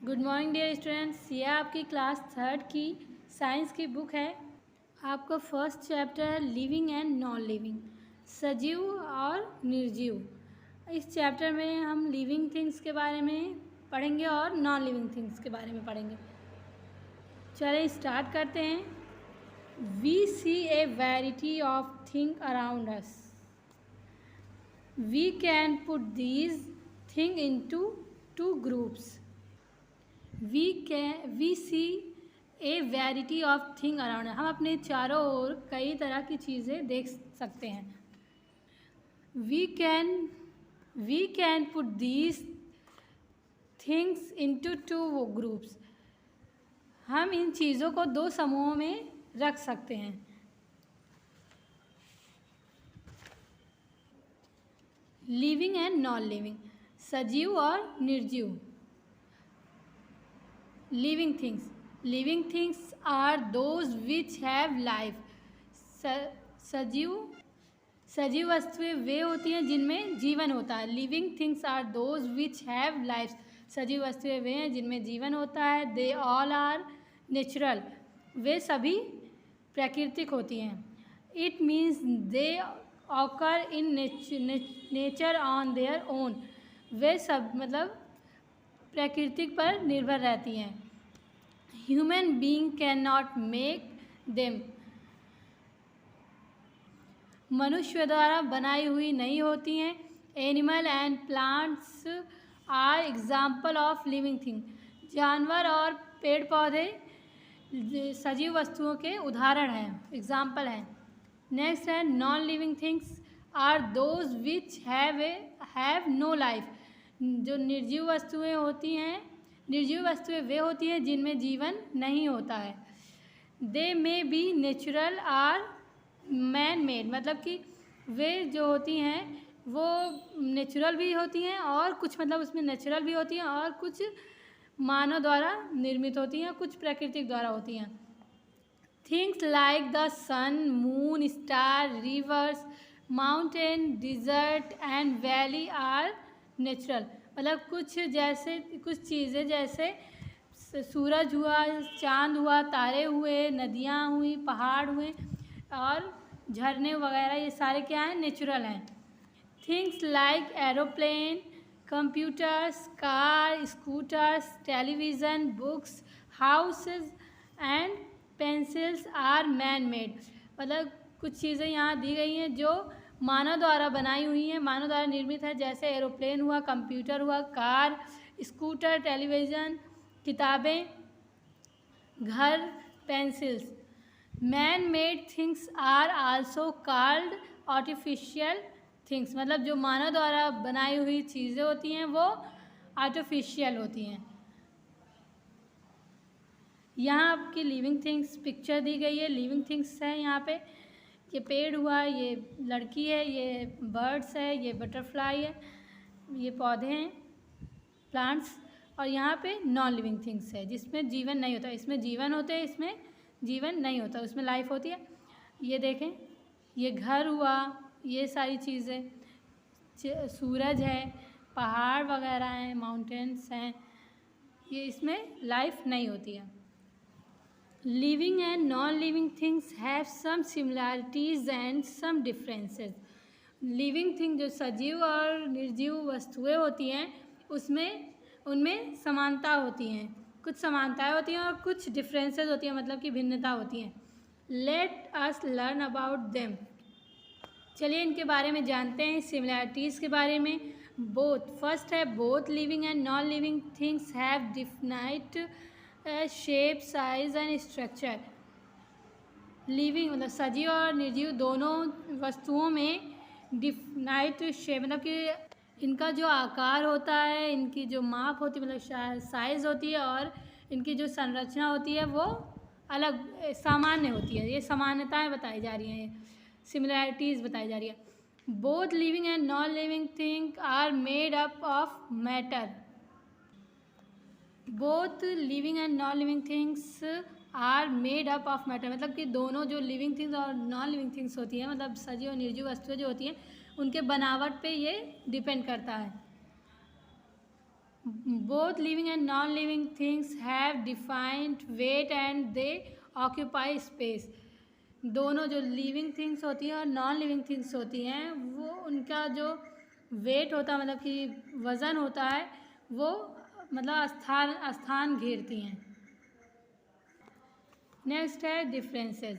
Good morning dear students. ये आपकी class third की साइंस की बुक है। आपका फर्स्ट चैप्टर है लिविंग एंड नॉन लिविंग, सजीव और निर्जीव। इस चैप्टर में हम लिविंग थिंग्स के बारे में पढ़ेंगे और नॉन लिविंग थिंग्स के बारे में पढ़ेंगे। चलिए स्टार्ट करते हैं। We see a variety of thing around us. We can put these thing into two groups. We see a variety of thing around. हम अपने चारों ओर कई तरह की चीज़ें देख सकते हैं। We can put these things into two groups. हम इन चीज़ों को दो समूहों में रख सकते हैं। लिविंग एंड नॉन लिविंग, सजीव और निर्जीव। Living things are those which have life. सजीव वस्तुएं वे होती हैं जिनमें जीवन होता है। Living things are those which have life. सजीव वस्तुएं वे हैं जिनमें जीवन होता है। They all are natural. वे सभी प्राकृतिक होती हैं। It means they occur in nature on their own. वे सब मतलब प्राकृतिक पर निर्भर रहती हैं। Human being can not make them. मनुष्य द्वारा बनाई हुई नहीं होती हैं। Animal and plants are example of living thing. जानवर और पेड़ पौधे सजीव वस्तुओं के उदाहरण हैं, एग्जाम्पल हैं। नेक्स्ट है non living things are those which have no life. जो निर्जीव वस्तुएं होती हैं, निर्जीव वस्तुएं वे होती हैं जिनमें जीवन नहीं होता है। They may be natural or man made. मतलब कि वे जो होती हैं वो नेचुरल भी होती हैं और कुछ मतलब उसमें नेचुरल भी होती हैं और कुछ मानव द्वारा निर्मित होती हैं, कुछ प्राकृतिक द्वारा होती हैं। Things like the sun, moon, star, rivers, mountain, desert and valley are natural. मतलब कुछ चीज़ें जैसे सूरज हुआ, चांद हुआ, तारे हुए, नदियाँ हुई, पहाड़ हुए और झरने वगैरह, ये सारे क्या हैं? नेचुरल हैं। Things like aeroplane, computers, car, scooters, television, books, houses and pencils are man made. मतलब कुछ चीज़ें यहाँ दी गई हैं जो मानव द्वारा बनाई हुई हैं, मानव द्वारा निर्मित है। जैसे एरोप्लेन हुआ, कंप्यूटर हुआ, कार, स्कूटर, टेलीविज़न, किताबें, घर, pencils. Man made things are also called artificial things. मतलब जो मानव द्वारा बनाई हुई चीज़ें होती हैं वो आर्टिफिशियल होती हैं। यहाँ आपकी लिविंग थिंग्स पिक्चर दी गई है। लिविंग थिंग्स है यहाँ पे, ये पेड़ हुआ, ये लड़की है, ये बर्ड्स है, ये बटरफ्लाई है, ये पौधे हैं, प्लांट्स। और यहाँ पे नॉन लिविंग थिंग्स है जिसमें जीवन नहीं होता। इसमें जीवन होते हैं, इसमें जीवन नहीं होता, उसमें लाइफ होती है। ये देखें, ये घर हुआ, ये सारी चीज़ें, सूरज है, पहाड़ वगैरह हैं, माउंटेन्स हैं, ये इसमें लाइफ नहीं होती है। Living and non living things have some similarities and some differences. Living thing जो सजीव और निर्जीव वस्तुएं होती हैं उनमें समानता होती हैं, कुछ समानताएं होती हैं और कुछ डिफरेंसेस होती हैं, मतलब कि भिन्नता होती हैं। Let us learn about them. चलिए इनके बारे में जानते हैं, सिमिलैरिटीज़ के बारे में। बोथ, फर्स्ट है both living and non living things have defined shape, size and structure. Living मतलब सजीव और निर्जीव दोनों वस्तुओं में डिफाइंड शेप मतलब कि इनका जो आकार होता है, इनकी जो माप होती है, मतलब साइज़ होती है और इनकी जो संरचना होती है वो अलग सामान्य होती है। ये समानताएं बताई जा रही हैं, सिमिलैरिटीज़ बताई जा रही है। Both living and non living thing are made up of matter. Both living and non living things are made up of matter. मतलब कि दोनों जो लिविंग थिंग्स और नॉन लिविंग थिंग्स होती हैं, मतलब सजीव और निर्जीव वस्तुएं जो होती हैं, उनके बनावट पे ये डिपेंड करता है। both living and non-living things have defined weight and they occupy space. दोनों जो लिविंग थिंग्स होती हैं और नॉन लिविंग थिंग्स होती हैं वो उनका जो वेट होता है मतलब कि वज़न होता है वो मतलब स्थान घेरती हैं। नेक्स्ट है डिफरेंसेस,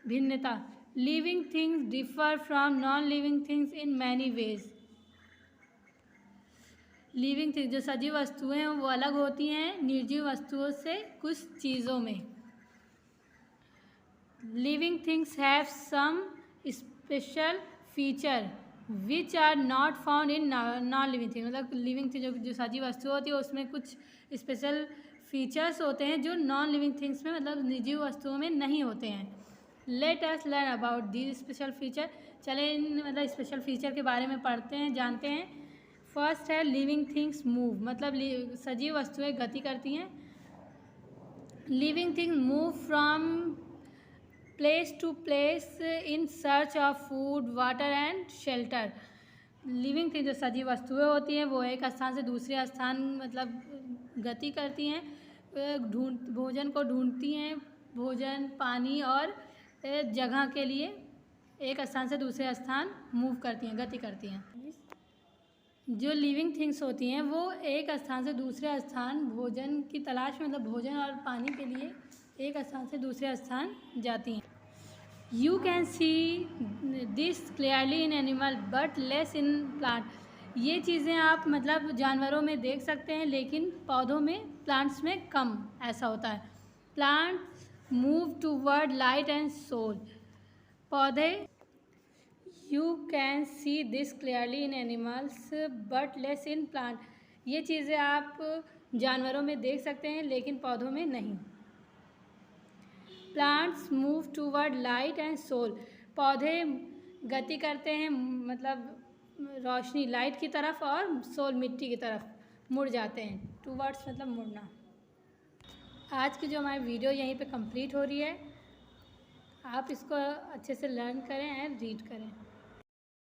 भिन्नता। Living things differ from non living things in many ways. Living things जो सजीव वस्तुएं हैं वो अलग होती हैं निर्जीव वस्तुओं से कुछ चीज़ों में। Living things have some special feature which are not found in non living thing. मतलब लिविंग थिंग जो सजीव वस्तु होती है उसमें कुछ स्पेशल फीचर्स होते हैं जो नॉन लिविंग थिंग्स में मतलब निर्जीव वस्तुओं में नहीं होते हैं। Let us learn about these special feature. चले इन मतलब स्पेशल फीचर के बारे में पढ़ते हैं, जानते हैं। फर्स्ट है लिविंग थिंग्स मूव, मतलब सजीव वस्तुएं गति करती हैं। Living things move from place to place in search of food water and shelter. Living thing जो सजीव वस्तुएं होती हैं वो एक स्थान से दूसरे स्थान मतलब गति करती हैं, भोजन को ढूंढती हैं, भोजन पानी और जगह के लिए एक स्थान से दूसरे स्थान मूव करती हैं, गति करती हैं। जो लिविंग थिंग्स होती हैं वो एक स्थान से दूसरे स्थान भोजन की तलाश में मतलब भोजन और पानी के लिए एक स्थान से दूसरे स्थान जाती हैं। You can see this clearly in animal but less in plant. ये चीज़ें आप मतलब जानवरों में देख सकते हैं लेकिन पौधों में प्लांट्स में कम ऐसा होता है। Plants move toward light and soil. पौधे you can see this clearly in animals but less in plant. ये चीज़ें आप जानवरों में देख सकते हैं लेकिन पौधों में नहीं। Plants move toward light and soil. पौधे गति करते हैं मतलब रोशनी लाइट की तरफ और सोल मिट्टी की तरफ मुड़ जाते हैं। टूवर्ड्स मतलब मुड़ना। आज की जो हमारी वीडियो यहीं पे कंप्लीट हो रही है। आप इसको अच्छे से लर्न करें एंड रीड करें।